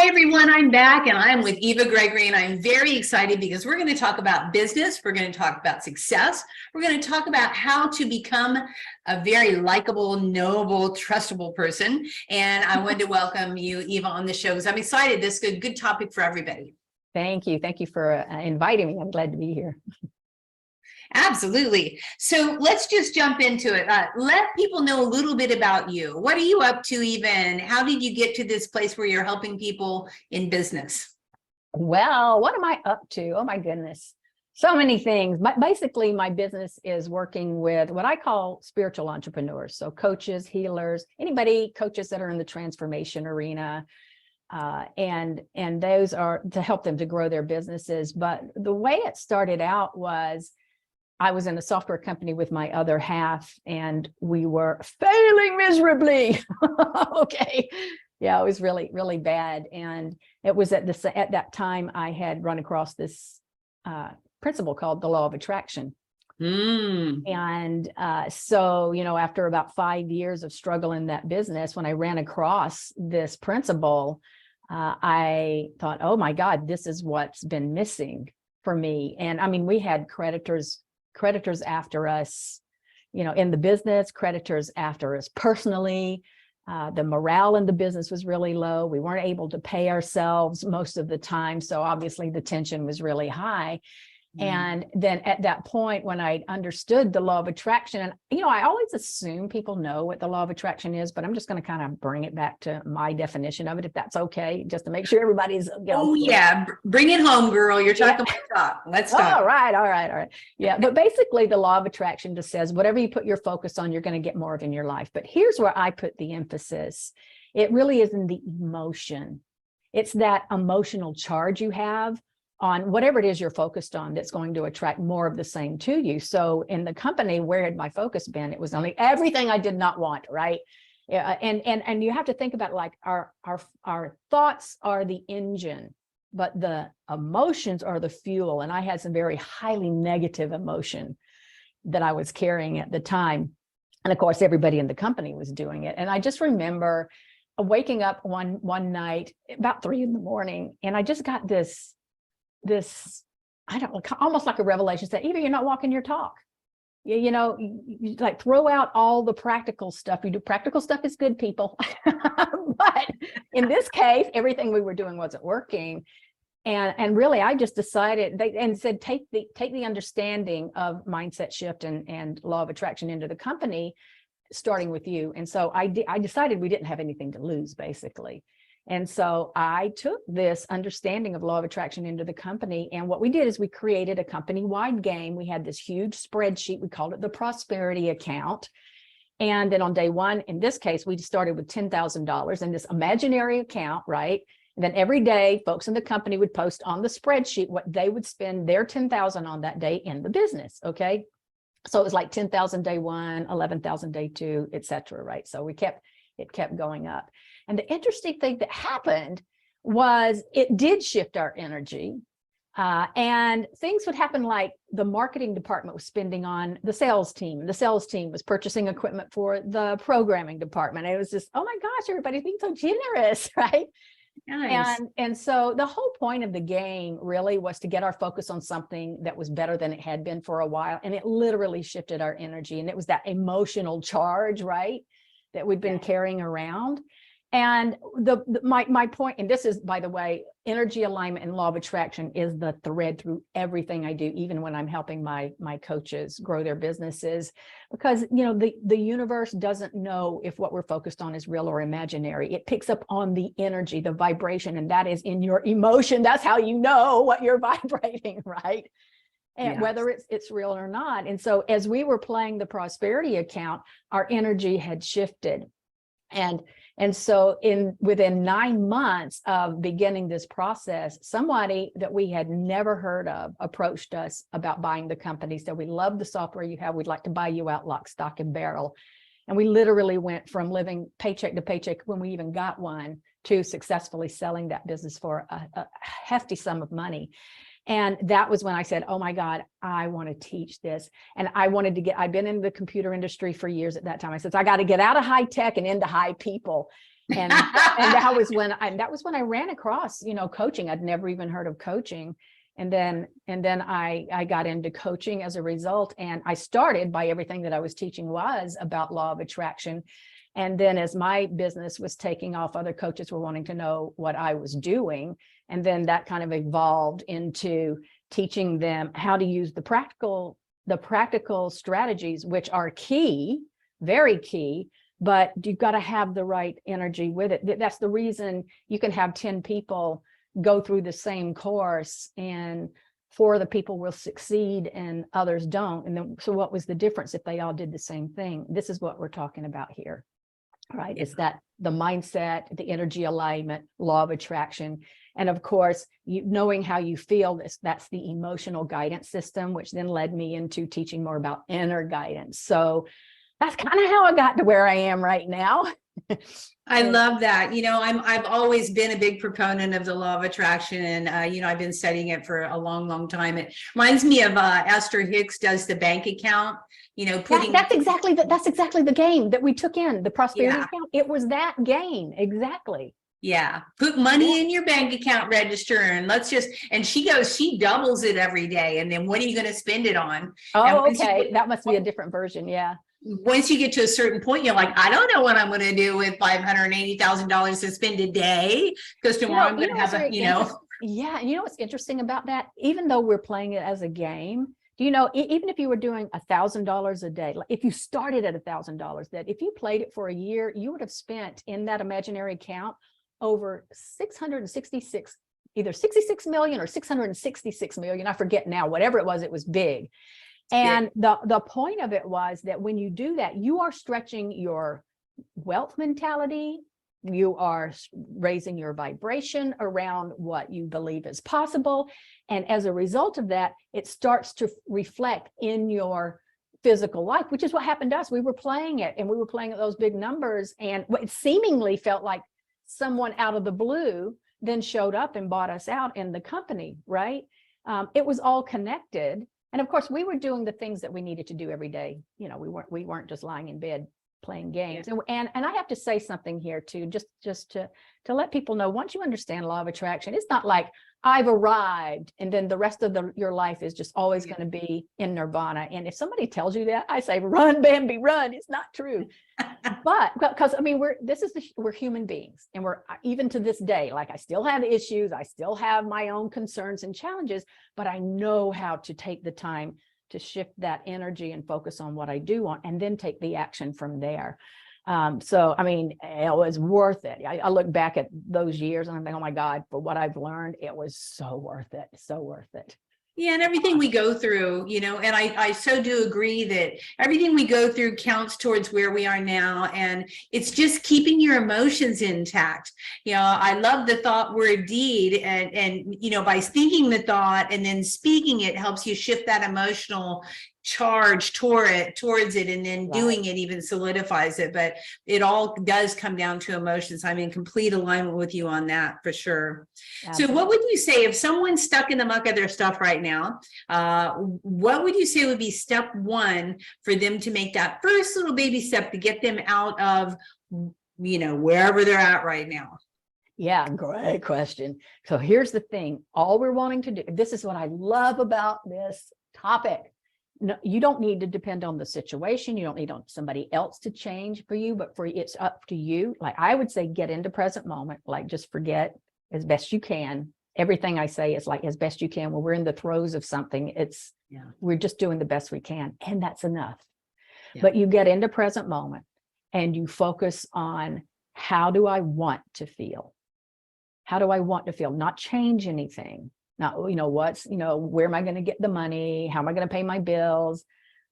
Hi, everyone. I'm back and I'm with Eva Gregory, and I'm very excited because we're going to talk about business. We're going to talk about success. We're going to talk about how to become a very likable, knowable, trustable person. And I wanted to welcome you, Eva, on the show because I'm excited. This is a good topic for everybody. Thank you. Thank you for inviting me. I'm glad to be here. Absolutely. So let's just jump into it. Let people know a little bit about you. What are you up to even? How did you get to this place where you're helping people in business? Well, what am I up to? Oh, my goodness. So many things. But basically, my business is working with what I call spiritual entrepreneurs. So coaches, healers, coaches that are in the transformation arena. And those are to help them to grow their businesses. But the way it started out was I was in a software company with my other half, and we were failing miserably. Okay. Yeah, it was really, really bad. And it was at that time I had run across this principle called the law of attraction. And so, after about 5 years of struggle in that business, when I ran across this principle, I thought, oh my God, this is what's been missing for me. And I mean, we had creditors after us, in the business, creditors after us personally. The morale in the business was really low. We weren't able to pay ourselves most of the time. So obviously the tension was really high. And then at that point, when I understood the law of attraction, and, I always assume people know what the law of attraction is, but I'm just going to kind of bring it back to my definition of it, if that's okay, just to make sure everybody's. Oh, yeah. Bring it home, girl. You're talking my talk. Let's talk. All right. Yeah. But basically, the law of attraction just says whatever you put your focus on, you're going to get more of in your life. But here's where I put the emphasis. It really is in the emotion. It's that emotional charge you have on whatever it is you're focused on that's going to attract more of the same to you. So in the company, where had my focus been? It was only everything I did not want, right? And you have to think about it like our thoughts are the engine, but the emotions are the fuel. And I had some very highly negative emotion that I was carrying at the time. And of course, everybody in the company was doing it. And I just remember waking up one night about 3 a.m, and I just got this, I don't know, almost like a revelation, that Eva, you're not walking your talk. You like throw out all the practical stuff. You do practical stuff is good, people. But in this case, everything we were doing wasn't working. And really, I just decided said, take the understanding of mindset shift and law of attraction into the company, starting with you. And so I decided we didn't have anything to lose, basically. And so I took this understanding of law of attraction into the company. And what we did is we created a company-wide game. We had this huge spreadsheet. We called it the prosperity account. And then on day one, in this case, we started with $10,000 in this imaginary account, right? And then every day, folks in the company would post on the spreadsheet what they would spend their $10,000 on that day in the business, okay? So it was like 10,000 day one, 11,000 day two, et cetera, right? So it kept going up. And the interesting thing that happened was it did shift our energy. And things would happen like the marketing department was spending on the sales team. The sales team was purchasing equipment for the programming department. It was just, oh my gosh, everybody's being so generous, right? Nice. And so the whole point of the game really was to get our focus on something that was better than it had been for a while. And it literally shifted our energy. And it was that emotional charge, right, that we'd been carrying around. And my point, and this is, by the way, energy alignment and law of attraction is the thread through everything I do, even when I'm helping my coaches grow their businesses, because, the universe doesn't know if what we're focused on is real or imaginary. It picks up on the energy, the vibration, and that is in your emotion. That's how you know what you're vibrating, right? And whether it's real or not. And so as we were playing the prosperity account, our energy had shifted. And so within 9 months of beginning this process, somebody that we had never heard of approached us about buying the company. Said, we love the software you have. We'd like to buy you out lock, stock, and barrel. And we literally went from living paycheck to paycheck when we even got one to successfully selling that business for a hefty sum of money. And that was when I said, oh my God, I want to teach this. And I've been in the computer industry for years at that time. I said, I got to get out of high tech and into high people. And that was when I ran across, coaching. I'd never even heard of coaching. And then I got into coaching as a result. And I started by everything that I was teaching was about law of attraction. And then as my business was taking off, other coaches were wanting to know what I was doing. And then that kind of evolved into teaching them how to use the practical strategies, which are key, very key, but you've got to have the right energy with it. That's the reason you can have 10 people go through the same course and 4 of the people will succeed and others don't. And then, so what was the difference if they all did the same thing? This is what we're talking about here, right? Is that the mindset, the energy alignment, law of attraction. And of course, knowing how you feel, that's the emotional guidance system, which then led me into teaching more about inner guidance. So that's kind of how I got to where I am right now. I love that. I've always been a big proponent of the law of attraction, and I've been studying it for a long, long time. It reminds me of Esther Hicks does the bank account. That's exactly the game that we took in, the prosperity account. It was that game, exactly. Yeah, put money in your bank account register, and she doubles it every day. And then what are you going to spend it on? Oh, okay, that must be a different version. Yeah. Once you get to a certain point, you're like, I don't know what I'm going to do with $580,000 to spend a day, because tomorrow I'm going to have Yeah, and what's interesting about that? Even though we're playing it as a game, even if you were doing $1,000 a day, like if you started at $1,000, that if you played it for a year, you would have spent in that imaginary account over 666, either 66 million or 666 million. I forget now, whatever it was big. And the point of it was that when you do that, you are stretching your wealth mentality. You are raising your vibration around what you believe is possible. And as a result of that, it starts to reflect in your physical life, which is what happened to us. We were playing it, and we were playing at those big numbers. And it seemingly felt like someone out of the blue then showed up and bought us out in the company, right? It was all connected. And of course, we were doing the things that we needed to do every day. We weren't just lying in bed playing games. And I have to say something here too, just to let people know, once you understand law of attraction, it's not like I've arrived and then the rest of your life is just always going to be in nirvana. And if somebody tells you that, I say, run, Bambi, run. It's not true. But because we're human beings, and we're, even to this day, like, I still have issues. I still have my own concerns and challenges, but I know how to take the time to shift that energy and focus on what I do want, and then take the action from there. So, it was worth it. I look back at those years and I think, oh my God, for what I've learned, it was so worth it. So worth it. Yeah, and everything we go through, and I so do agree that everything we go through counts towards where we are now. And it's just keeping your emotions intact. I love the thought word deed, and by thinking the thought and then speaking it helps you shift that emotional charge towards it, and then doing it even solidifies it. But it all does come down to emotions. I'm in complete alignment with you on that, for sure. Absolutely. So what would you say if someone's stuck in the muck of their stuff right now? What would you say would be step one for them to make that first little baby step to get them out of wherever they're at right now? Yeah, great question. So here's the thing. All we're wanting to do, this is what I love about this topic. No, you don't need to depend on the situation. You don't need on somebody else to change for you, but it's up to you. Like, I would say, get into present moment, like, just forget as best you can. Everything I say is like, as best you can. When we're in the throes of something, we're just doing the best we can. And that's enough. Yeah. But you get into present moment and you focus on, how do I want to feel? How do I want to feel? Not change anything. Not, where am I going to get the money? How am I going to pay my bills?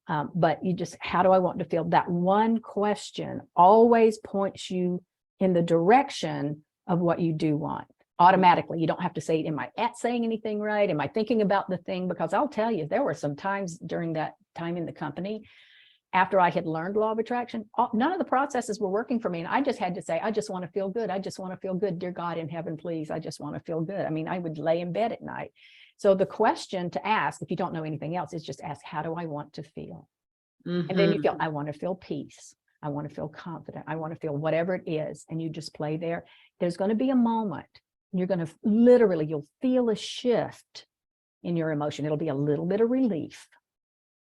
But how do I want to feel? That one question always points you in the direction of what you do want automatically. You don't have to say, am I saying anything right? Am I thinking about the thing? Because I'll tell you, there were some times during that time in the company, after I had learned law of attraction, none of the processes were working for me. And I just had to say, I just want to feel good. I just want to feel good. Dear God in heaven, please, I just want to feel good. I would lay in bed at night. So the question to ask, if you don't know anything else, is just ask, how do I want to feel? Mm-hmm. And then you feel, I want to feel peace. I want to feel confident. I want to feel whatever it is. And you just play there. There's going to be a moment. You're going to literally, you'll feel a shift in your emotion. It'll be a little bit of relief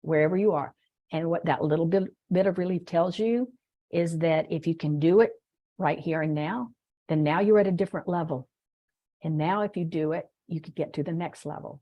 wherever you are. And what that little bit of relief tells you is that if you can do it right here and now, then now you're at a different level. And now if you do it, you could get to the next level.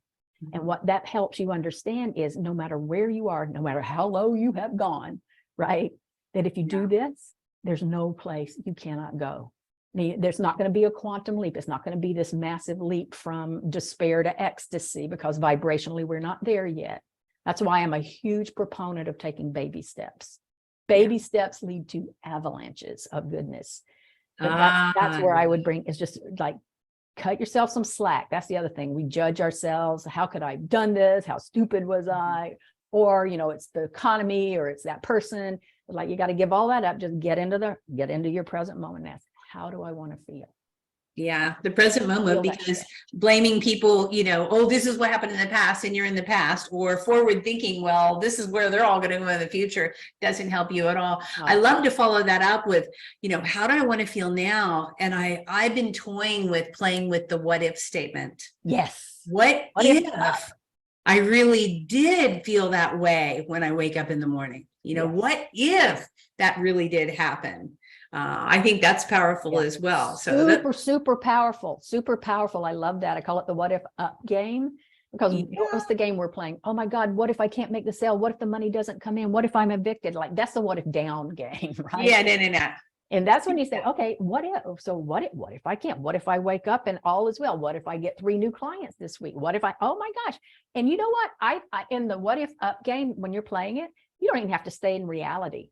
And what that helps you understand is no matter where you are, no matter how low you have gone, right? That if you do this, there's no place you cannot go. There's not going to be a quantum leap. It's not going to be this massive leap from despair to ecstasy, because vibrationally, we're not there yet. That's why I'm a huge proponent of taking baby steps. Baby steps lead to avalanches of goodness. But that's where I would bring, is just like, cut yourself some slack. That's the other thing. We judge ourselves. How could I have done this? How stupid was I? Or, you know, it's the economy, or it's that person. Like, you got to give all that up. Just get into your present moment and ask, how do I want to feel? Yeah, the present moment, because blaming people, you know, oh, this is what happened in the past and you're in the past, or forward thinking, well, this is where they're all going to go in the future, doesn't help you at all. I love to follow that up with, you know, how do I want to feel now? And I've been toying with playing with the what if statement. Yes. What if I really did feel that way when I wake up in the morning? You know, what if that really did happen? I think that's powerful as well. So super powerful, super powerful. I love that. I call it the what if up game, because what's the game we're playing? Oh my God, what if I can't make the sale? What if the money doesn't come in? What if I'm evicted? Like, that's the what if down game, right? Yeah, no. And that's when you say, okay, what if? So what if I can't? What if I wake up and all is well? What if I get 3 new clients this week? What if oh my gosh. And you know what? I in the what if up game, when you're playing it, you don't even have to stay in reality.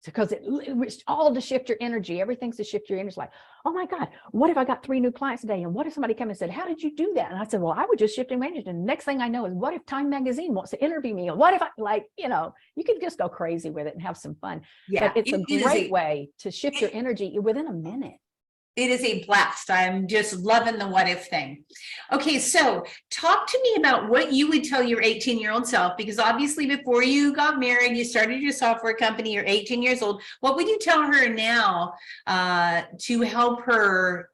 Because it's all to shift your energy. Everything's to shift your energy. Like, oh my God, what if I got 3 new clients today? And what if somebody came and said, how did you do that? And I said, well, I would just shift my energy. And the next thing I know is, what if Time Magazine wants to interview me? What if I, like, you know, you could just go crazy with it and have some fun. Yeah, but it's a great way to shift your energy within a minute. It is a blast. I'm just loving the what if thing. Okay, so talk to me about what you would tell your 18-year-old self, because obviously before you got married, you started your software company, you're 18 years old. What would you tell her now to help her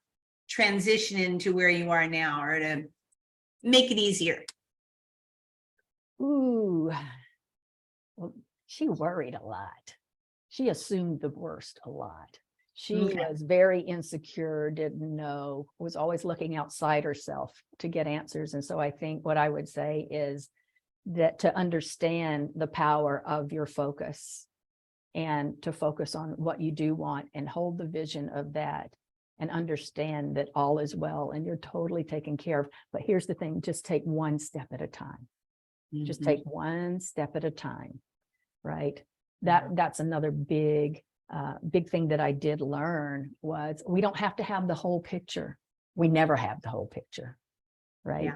transition into where you are now, or to make it easier? Ooh, well, she worried a lot. She assumed the worst a lot. She was very insecure, didn't know, was always looking outside herself to get answers. And so I think what I would say is that to understand the power of your focus, and to focus on what you do want and hold the vision of that, and understand that all is well and you're totally taken care of. But here's the thing, just take one step at a time. Just take one step at a time, right? That's another big thing that I did learn was, we don't have to have the whole picture. We never have the whole picture, right?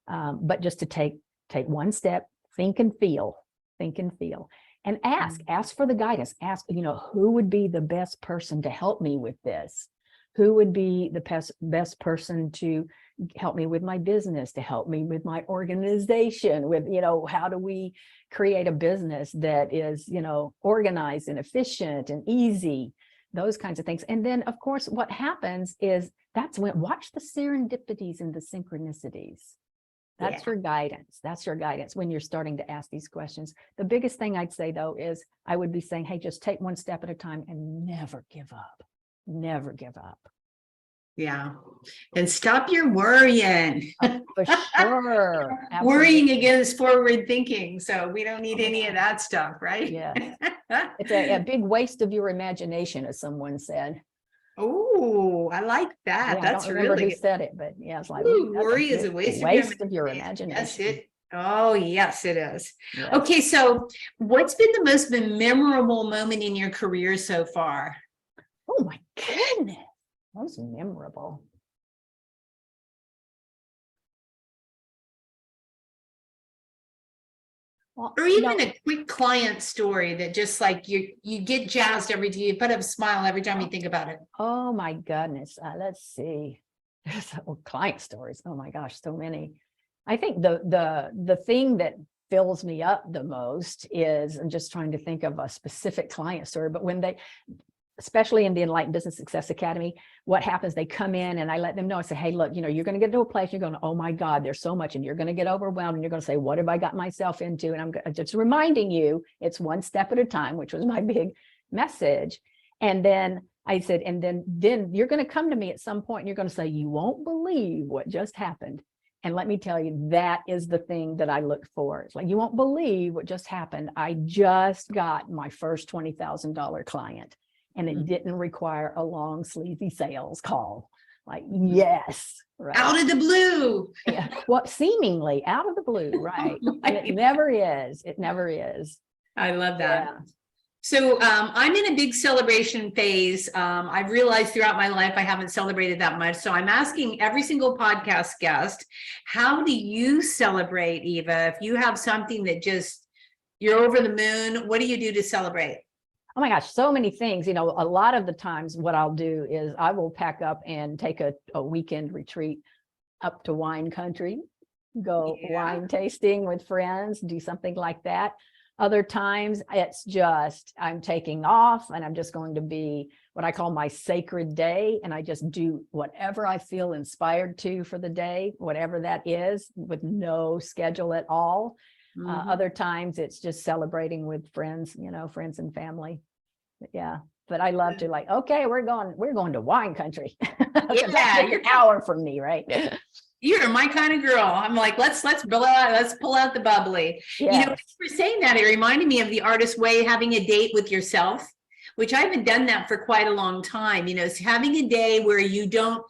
But just to take one step, think and feel, and ask for the guidance. Ask, you know, who would be the best person to help me with this? Who would be the best person to help me with my business, to help me with my organization, with, you know, how do we create a business that is, you know, organized and efficient and easy, those kinds of things. And then, of course, what happens is, that's when, watch the serendipities and the synchronicities. That's your guidance. That's your guidance when you're starting to ask these questions. The biggest thing I'd say, though, is I would be saying, hey, just take one step at a time and never give up. Never give up. Yeah. And stop your worrying. For sure. Worrying against forward thinking. So we don't need any of that stuff, right? Yeah. It's a big waste of your imagination, as someone said. Oh, I like that. Yeah, That's I don't remember really who said it, but yeah, it's like, worry is a waste of your imagination. Yes, oh, yes, it is. Yes. Okay, so what's been the most memorable moment in your career so far? Oh my goodness, most memorable. Well, or even a quick client story that just like you get jazzed every time, you put up a smile every time you think about it. Oh my goodness. Let's see. There's client stories. Oh my gosh, so many. I think the thing that fills me up the most is, I'm just trying to think of a specific client story, but when they, especially in the Enlightened Business Success Academy, what happens, they come in and I let them know, I say, hey, look, you're going to get to a place, you're going, oh my God, there's so much, and you're going to get overwhelmed, and you're going to say, what have I got myself into? And I'm just reminding you, it's one step at a time, which was my big message. And then I said, and then you're going to come to me at some point and you're going to say, you won't believe what just happened. And let me tell you, that is the thing that I look for. It's like, you won't believe what just happened. I just got my first $20,000 client, and it didn't require a long, sleazy sales call. Like, yes, right. Out of the blue. Yeah. Well, seemingly out of the blue, right. And it never is. It never is. I love that. Yeah. So I'm in a big celebration phase. I've realized throughout my life I haven't celebrated that much. So I'm asking every single podcast guest, how do you celebrate, Eva? If you have something that just, you're over the moon, what do you do to celebrate? Oh my gosh, so many things. A lot of the times what I'll do is I will pack up and take a weekend retreat up to wine country, go wine tasting with friends, do something like that. Other times it's just, I'm taking off and I'm just going to be what I call my sacred day. And I just do whatever I feel inspired to for the day, whatever that is, with no schedule at all. Other times it's just celebrating with friends, friends and family. Yeah. But I love to, like, okay, we're going to wine country. Yeah, you're an hour from me, right? You're my kind of girl. I'm like, let's pull out the bubbly. Yes. As you were saying that, it reminded me of the Artist Way, having a date with yourself, which I haven't done that for quite a long time. It's having a day where you don't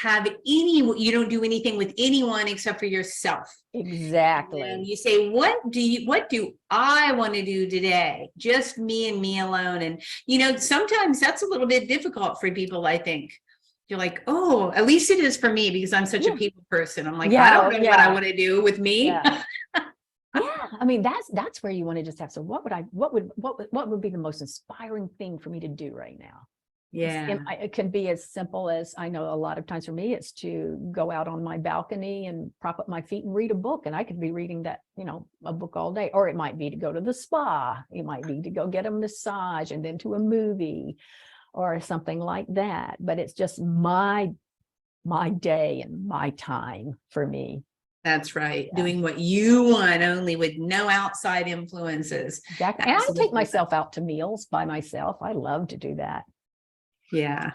do anything with anyone except for yourself. Exactly. And you say, what do I want to do today? Just me and me alone. And, sometimes that's a little bit difficult for people, I think. You're like, oh, at least it is for me, because I'm such a people person. I'm like, I don't know what I want to do with me. Yeah. I mean, that's where you want to just have. So what would be the most inspiring thing for me to do right now? Yeah. It can be as simple as, I know a lot of times for me, it's to go out on my balcony and prop up my feet and read a book. And I could be reading that, a book all day. Or it might be to go to the spa. It might be to go get a massage and then to a movie or something like that. But it's just my day and my time for me. That's right. Yeah. Doing what you want, only with no outside influences. Exactly. And I take myself out to meals by myself. I love to do that. Yeah.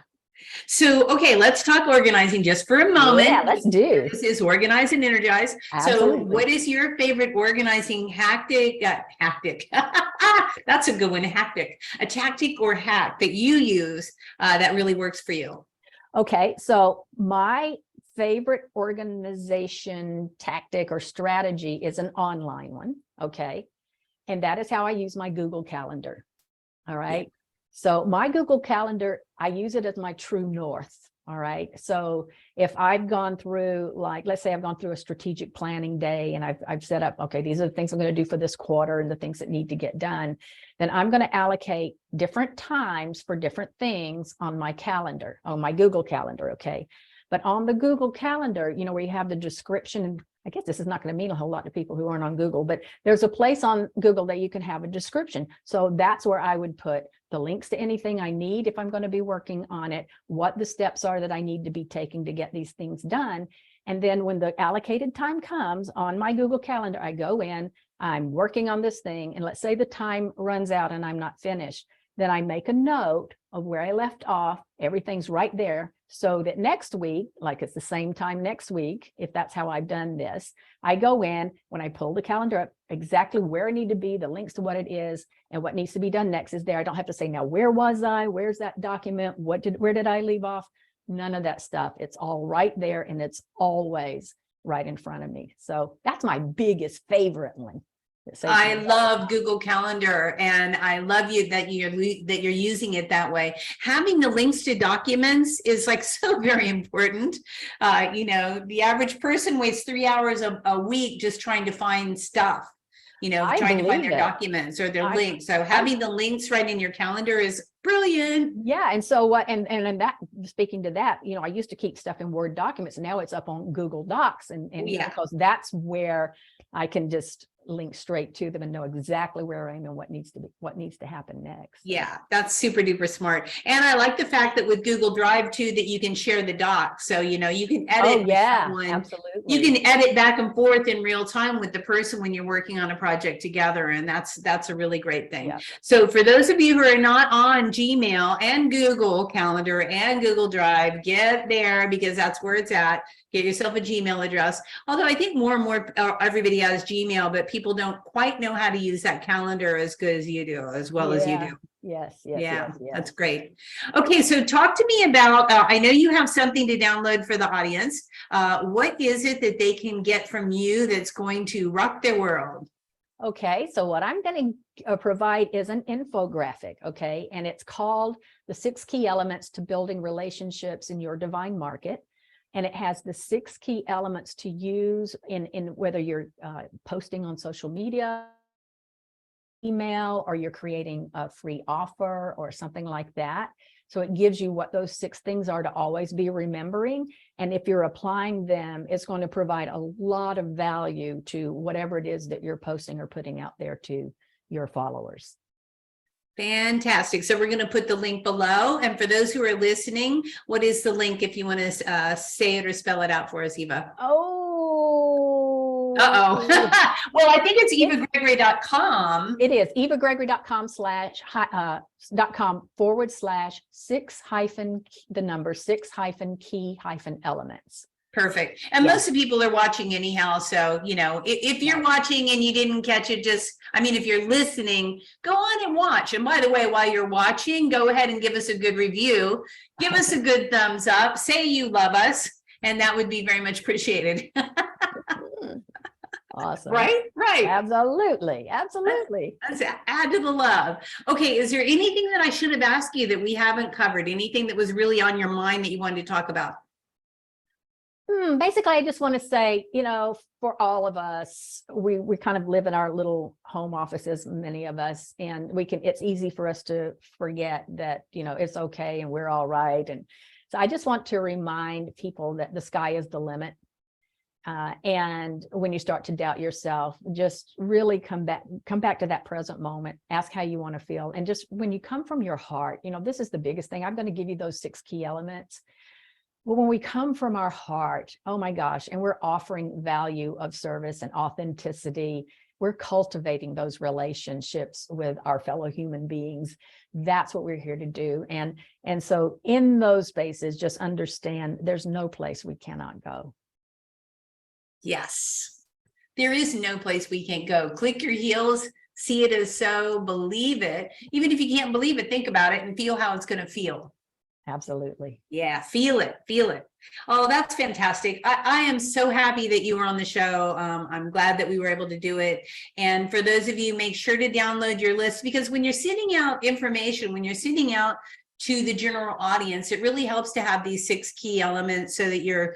So, okay, let's talk organizing just for a moment. Yeah, let's do. This is Organize and Energize. Absolutely. So what is your favorite organizing tactic? That's a good one, a tactic or hack that you use that really works for you? Okay, so my favorite organization tactic or strategy is an online one, okay? And that is how I use my Google Calendar, all right? Yeah. So my Google Calendar, I use it as my true north. All right. So if I've gone through, like, let's say I've gone through a strategic planning day and I've set up, okay, these are the things I'm going to do for this quarter and the things that need to get done, then I'm going to allocate different times for different things on my calendar, on my Google Calendar. Okay. But on the Google Calendar, where you have the description, and I guess this is not going to mean a whole lot to people who aren't on Google, but there's a place on Google that you can have a description. So that's where I would put the links to anything I need if I'm going to be working on it, what the steps are that I need to be taking to get these things done. And then when the allocated time comes on my Google Calendar, I go in, I'm working on this thing, and let's say the time runs out and I'm not finished, then I make a note of where I left off. Everything's right there, so that next week, like it's the same time next week, if that's how I've done this, I go in, when I pull the calendar up, exactly where I need to be, the links to what it is, and what needs to be done next is there. I don't have to say, now, where was I? Where's that document? Where did I leave off? None of that stuff. It's all right there, and it's always right in front of me. So that's my biggest favorite one. I love Google Calendar, and I love that you're using it that way. Having the links to documents is like so very important. The average person wastes 3 hours a week just trying to find stuff, trying to find their documents or their links. So having the links right in your calendar is brilliant. Yeah. And so what, and that, speaking to that, I used to keep stuff in Word documents, and now it's up on Google Docs, and because that's where I can just link straight to them and know exactly where I am and what needs to happen next. Yeah, that's super duper smart. And I like the fact that with Google Drive too, that you can share the docs. So, you know, you can edit. Oh yeah, someone. absolutely. You can edit back and forth in real time with the person when you're working on a project together. And that's a really great thing. Yeah. So for those of you who are not on Gmail and Google Calendar and Google Drive, get there because that's where it's at. Get yourself a Gmail address. Although I think more and more everybody has Gmail, but people don't quite know how to use that calendar as good as you do, as well as you do. Yes. That's great. Okay, so talk to me about, I know you have something to download for the audience. What is it that they can get from you that's going to rock their world? Okay, so what I'm going to provide is an infographic, okay? And it's called The 6 Key Elements to Building Relationships in Your Divine Market. And it has the 6 key elements to use in whether you're posting on social media, email, or you're creating a free offer or something like that. So it gives you what those 6 things are to always be remembering. And if you're applying them, it's going to provide a lot of value to whatever it is that you're posting or putting out there to your followers. Fantastic. So we're going to put the link below. And for those who are listening, what is the link if you want to say it or spell it out for us, Eva? Oh. Uh-oh. Well, I think it's evagregory.com. It is evagregory.com /6-key-elements. Perfect. And most of the people are watching anyhow. So, you know, if you're watching and you didn't catch it, if you're listening, go on and watch. And by the way, while you're watching, go ahead and give us a good review. Give us a good thumbs up. Say you love us. And that would be very much appreciated. Awesome. Right? Absolutely. Let's add to the love. Okay. Is there anything that I should have asked you that we haven't covered? Anything that was really on your mind that you wanted to talk about? Basically, I just want to say, you know, for all of us, we kind of live in our little home offices, many of us, and it's easy for us to forget that, you know, it's okay and we're all right. And so I just want to remind people that the sky is the limit. And when you start to doubt yourself, just really come back to that present moment, ask how you want to feel. And just when you come from your heart, you know, this is the biggest thing. I'm going to give you those 6 key elements. Well, when we come from our heart, oh my gosh, and we're offering value of service and authenticity, we're cultivating those relationships with our fellow human beings. That's what we're here to do. And so in those spaces, just understand there's no place we cannot go. Yes, there is no place we can't go. Click your heels, see it as so, believe it. Even if you can't believe it, think about it and feel how it's going to feel. Absolutely. Yeah, feel it. Oh, that's fantastic. I am so happy that you were on the show. I'm glad that we were able to do it. And for those of you, make sure to download your list, because when you're sending out information, when you're sending out to the general audience, it really helps to have these 6 key elements so that you're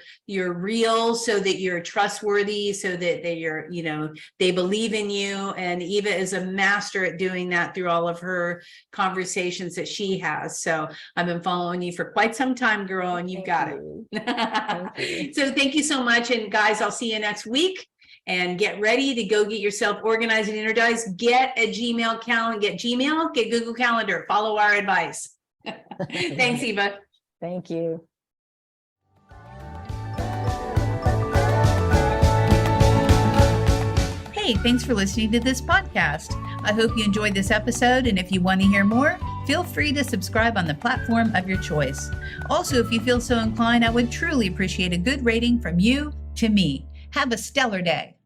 real, so that you're trustworthy, so that they believe in you. And Eva is a master at doing that through all of her conversations that she has. So I've been following you for quite some time, girl, and you've got it. So thank you so much. And guys, I'll see you next week. And get ready to go get yourself organized and energized. Get a Gmail calendar, get Google Calendar, follow our advice. Thanks, Eva. Thank you. Hey, thanks for listening to this podcast. I hope you enjoyed this episode, and if you want to hear more, feel free to subscribe on the platform of your choice. Also, if you feel so inclined, I would truly appreciate a good rating from you to me. Have a stellar day.